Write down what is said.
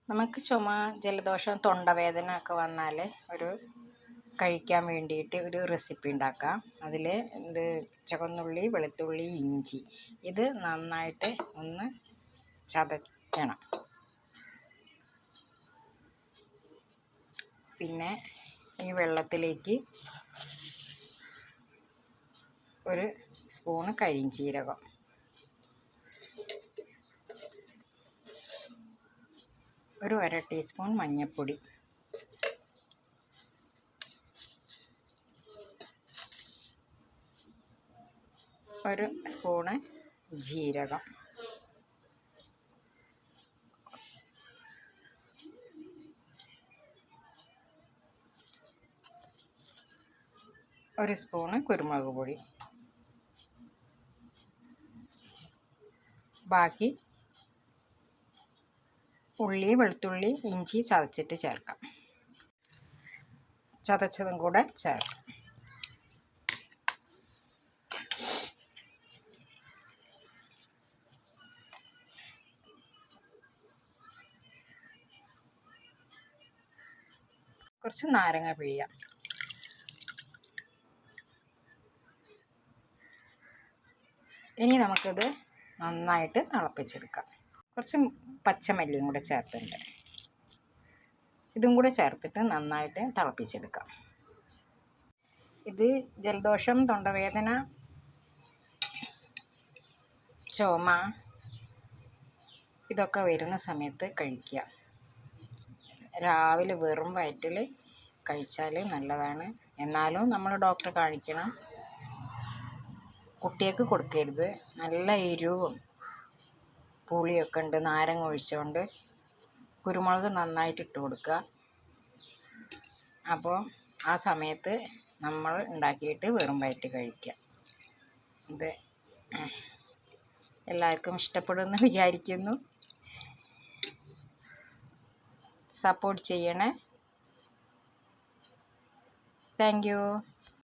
നമുക്ക് ചുമ, ജലദോഷം, തൊണ്ടവേദന ഒക്കെ വന്നാൽ കഴിക്കാൻ വേണ്ടിയിട്ട് ഒരു റെസിപ്പി ഉണ്ടാക്കാം. അതിൽ ചുവന്നുള്ളി, വെളുത്തുള്ളി, ഇഞ്ചി ഇത് നന്നായിട്ട് ഒന്ന് ചതയ്ക്കണം. പിന്നെ ഈ വെള്ളത്തിലേക്ക് ഒരു സ്പൂണ് കരിഞ്ചീരകം, ഒരു 1/2 ടീസ്പൂൺ മഞ്ഞൾപ്പൊടി, ഒരു സ്പൂണ് ജീരകം, ഒരു സ്പൂണ് കുരുമുളക് പൊടി, ബാക്കി ഉള്ളി, വെളുത്തുള്ളി, ഇഞ്ചി ചതച്ചിട്ട് ചേർക്കാം. ചതച്ചതും കൂടെ ചേർക്കാം. കുറച്ച് നാരങ്ങ പിഴിയാം. ഇനി നമുക്കിത് നന്നായിട്ട് തിളപ്പിച്ചെടുക്കാം. കുറച്ച് പച്ചമല്ലിയും കൂടെ ചേർത്തിട്ടുണ്ട്. ഇതും കൂടെ ചേർത്തിട്ട് നന്നായിട്ട് തിളപ്പിച്ചെടുക്കാം. ഇത് ജലദോഷം, തൊണ്ടവേദന, ചുമ ഇതൊക്കെ വരുന്ന സമയത്ത് കഴിക്കുക. രാവിലെ വെറും വയറ്റിൽ കഴിച്ചാൽ നല്ലതാണ്. എന്നാലും നമ്മൾ ഡോക്ടറെ കാണിക്കണം. കുട്ടികൾക്ക് കൊടുക്കരുത്. നല്ല എരിവും പുളിയൊക്കെ ഉണ്ട്. നാരങ്ങ ഒഴിച്ചുകൊണ്ട് കുരുമുളക് നന്നായിട്ട് ഇട്ട് കൊടുക്കുക. അപ്പോൾ ആ സമയത്ത് നമ്മൾ ഉണ്ടാക്കിയിട്ട് വെറും വയറ്റ് കഴിക്കുക. ഇത് എല്ലാവർക്കും ഇഷ്ടപ്പെടുമെന്ന് വിചാരിക്കുന്നു. സപ്പോർട്ട് ചെയ്യണേ. Thank you.